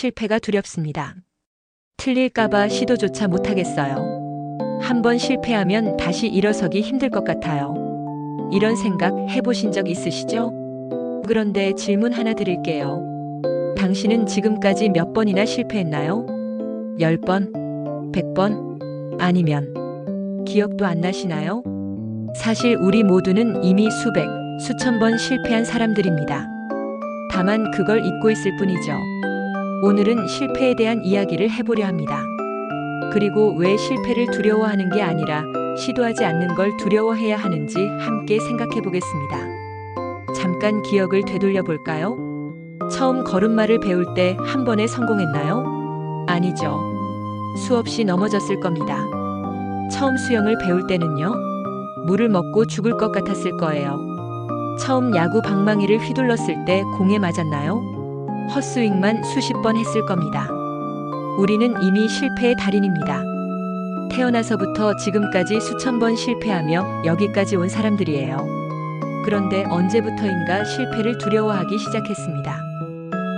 실패가 두렵습니다. 틀릴까봐 시도조차 못하겠어요. 한번 실패하면 다시 일어서기 힘들 것 같아요. 이런 생각 해보신 적 있으시죠? 그런데 질문 하나 드릴게요. 당신은 지금까지 몇 번이나 실패했나요? 10번? 100번? 아니면 기억도 안 나시나요? 사실 우리 모두는 이미 수백, 수천 번 실패한 사람들입니다. 다만 그걸 잊고 있을 뿐이죠. 오늘은 실패에 대한 이야기를 해보려 합니다. 그리고 왜 실패를 두려워하는 게 아니라 시도하지 않는 걸 두려워해야 하는지 함께 생각해 보겠습니다. 잠깐 기억을 되돌려 볼까요? 처음 걸음마를 배울 때 한 번에 성공했나요? 아니죠. 수없이 넘어졌을 겁니다. 처음 수영을 배울 때는요? 물을 먹고 죽을 것 같았을 거예요. 처음 야구 방망이를 휘둘렀을 때 공에 맞았나요? 헛스윙만 수십 번 했을 겁니다. 우리는 이미 실패의 달인입니다. 태어나서부터 지금까지 수천 번 실패하며 여기까지 온 사람들이에요. 그런데 언제부터인가 실패를 두려워하기 시작했습니다.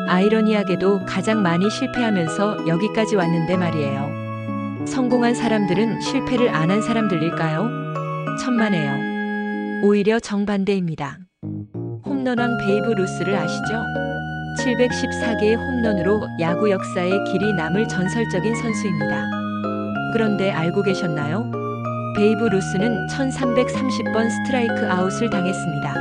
아이러니하게도 가장 많이 실패하면서 여기까지 왔는데 말이에요. 성공한 사람들은 실패를 안 한 사람들일까요? 천만에요. 오히려 정반대입니다. 홈런왕 베이브 루스를 아시죠? 714개의 홈런으로 야구 역사에 길이 남을 전설적인 선수입니다. 그런데 알고 계셨나요? 베이브 루스는 1330번 스트라이크 아웃을 당했습니다.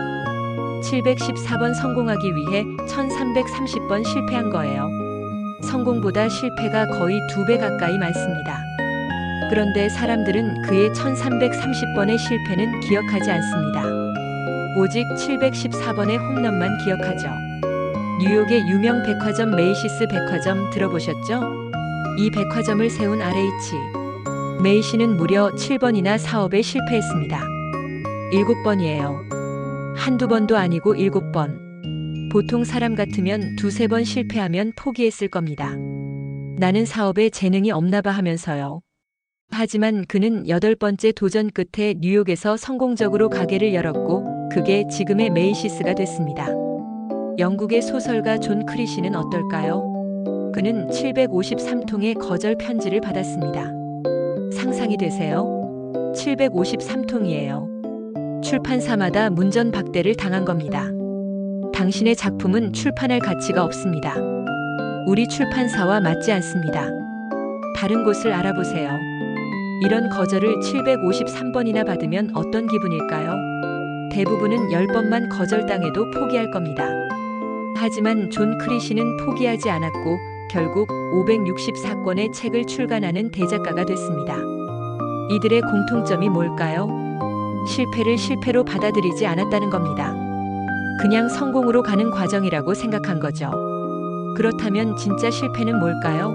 714번 성공하기 위해 1330번 실패한 거예요. 성공보다 실패가 거의 2배 가까이 많습니다. 그런데 사람들은 그의 1330번의 실패는 기억하지 않습니다. 오직 714번의 홈런만 기억하죠. 뉴욕의 유명 백화점 메이시스 백화점 들어보셨죠? 이 백화점을 세운 RH 메이시는 무려 7번이나 사업에 실패했습니다. 7번이에요. 한두 번도 아니고 7번. 보통 사람 같으면 2~3번 실패하면 포기했을 겁니다. 나는 사업에 재능이 없나 봐 하면서요. 하지만 그는 8번째 도전 끝에 뉴욕에서 성공적으로 가게를 열었고 그게 지금의 메이시스가 됐습니다. 영국의 소설가 존 크리시는 어떨까요? 그는 753통의 거절 편지를 받았습니다. 상상이 되세요? 753통이에요. 출판사마다 문전박대를 당한 겁니다. 당신의 작품은 출판할 가치가 없습니다. 우리 출판사와 맞지 않습니다. 다른 곳을 알아보세요. 이런 거절을 753번이나 받으면 어떤 기분일까요? 대부분은 10번만 거절당해도 포기할 겁니다. 하지만 존 크리시는 포기하지 않았고 결국 564권의 책을 출간하는 대작가가 됐습니다. 이들의 공통점이 뭘까요? 실패를 실패로 받아들이지 않았다는 겁니다. 그냥 성공으로 가는 과정이라고 생각한 거죠. 그렇다면 진짜 실패는 뭘까요?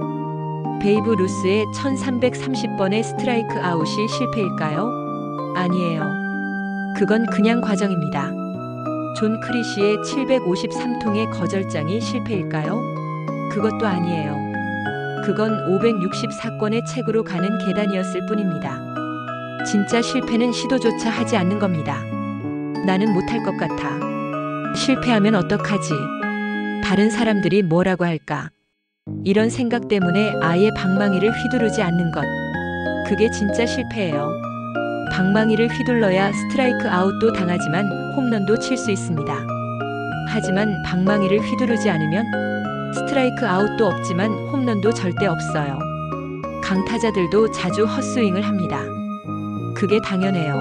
베이브 루스의 1330번의 스트라이크 아웃이 실패일까요? 아니에요. 그건 그냥 과정입니다. 존 크리시의 753통의 거절장이 실패일까요? 그것도 아니에요. 그건 564권의 책으로 가는 계단이었을 뿐입니다. 진짜 실패는 시도조차 하지 않는 겁니다. 나는 못할 것 같아. 실패하면 어떡하지? 다른 사람들이 뭐라고 할까? 이런 생각 때문에 아예 방망이를 휘두르지 않는 것. 그게 진짜 실패예요. 방망이를 휘둘러야 스트라이크 아웃도 당하지만 홈런도 칠 수 있습니다. 하지만 방망이를 휘두르지 않으면 스트라이크 아웃도 없지만 홈런도 절대 없어요. 강타자들도 자주 헛스윙을 합니다. 그게 당연해요.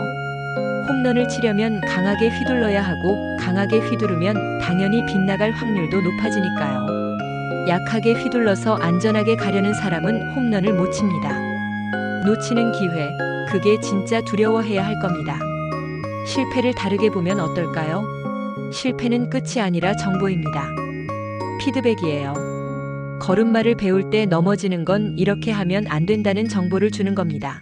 홈런을 치려면 강하게 휘둘러야 하고 강하게 휘두르면 당연히 빗나갈 확률도 높아지니까요. 약하게 휘둘러서 안전하게 가려는 사람은 홈런을 못 칩니다. 놓치는 기회, 그게 진짜 두려워해야 할 겁니다. 실패를 다르게 보면 어떨까요? 실패는 끝이 아니라 정보입니다. 피드백이에요. 걸음마를 배울 때 넘어지는 건 이렇게 하면 안 된다는 정보를 주는 겁니다.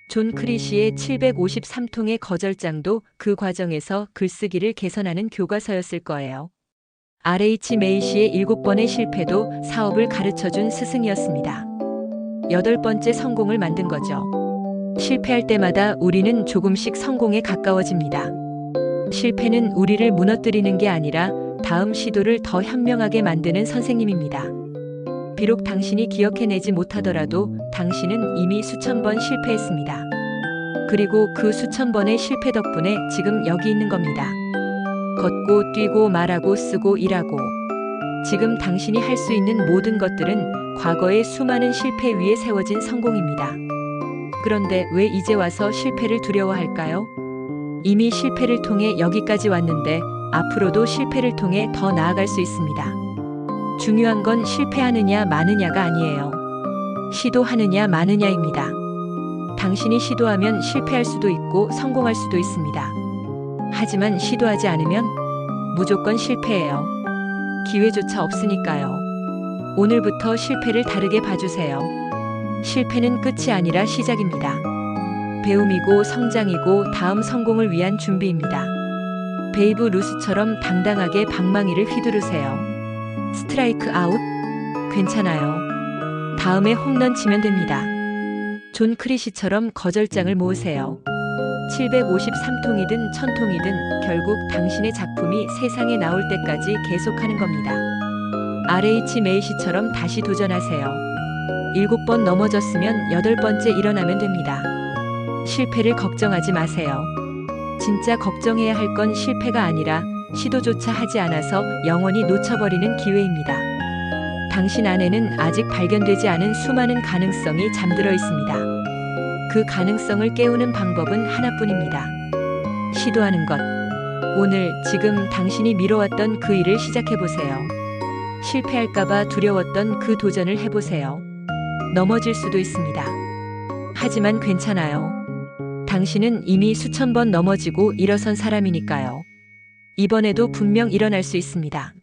존 크리시의 753통의 거절장도 그 과정에서 글쓰기를 개선하는 교과서였을 거예요. RH 메이시의 7번의 실패도 사업을 가르쳐준 스승이었습니다. 8번째 성공을 만든 거죠. 실패할 때마다 우리는 조금씩 성공에 가까워집니다. 실패는 우리를 무너뜨리는 게 아니라 다음 시도를 더 현명하게 만드는 선생님입니다. 비록 당신이 기억해내지 못하더라도 당신은 이미 수천 번 실패했습니다. 그리고 그 수천 번의 실패 덕분에 지금 여기 있는 겁니다. 걷고 뛰고 말하고 쓰고 일하고. 지금 당신이 할 수 있는 모든 것들은 과거의 수많은 실패 위에 세워진 성공입니다. 그런데 왜 이제 와서 실패를 두려워할까요? 이미 실패를 통해 여기까지 왔는데 앞으로도 실패를 통해 더 나아갈 수 있습니다. 중요한 건 실패하느냐 마느냐가 아니에요. 시도하느냐 마느냐입니다. 당신이 시도하면 실패할 수도 있고 성공할 수도 있습니다. 하지만 시도하지 않으면 무조건 실패해요. 기회조차 없으니까요. 오늘부터 실패를 다르게 봐주세요. 실패는 끝이 아니라 시작입니다. 배움이고 성장이고 다음 성공을 위한 준비입니다. 베이브 루스처럼 당당하게 방망이를 휘두르세요. 스트라이크 아웃? 괜찮아요. 다음에 홈런 치면 됩니다. 존 크리시처럼 거절장을 모으세요. 753통이든 1000통이든 결국 당신의 작품이 세상에 나올 때까지 계속하는 겁니다. RH 메이시처럼 다시 도전하세요. 7번 넘어졌으면 8번째 일어나면 됩니다. 실패를 걱정하지 마세요. 진짜 걱정해야 할 건 실패가 아니라 시도조차 하지 않아서 영원히 놓쳐버리는 기회입니다. 당신 안에는 아직 발견되지 않은 수많은 가능성이 잠들어 있습니다. 그 가능성을 깨우는 방법은 하나뿐입니다. 시도하는 것. 오늘, 지금 당신이 미뤄왔던 그 일을 시작해보세요. 실패할까봐 두려웠던 그 도전을 해보세요. 넘어질 수도 있습니다. 하지만 괜찮아요. 당신은 이미 수천 번 넘어지고 일어선 사람이니까요. 이번에도 분명 일어날 수 있습니다.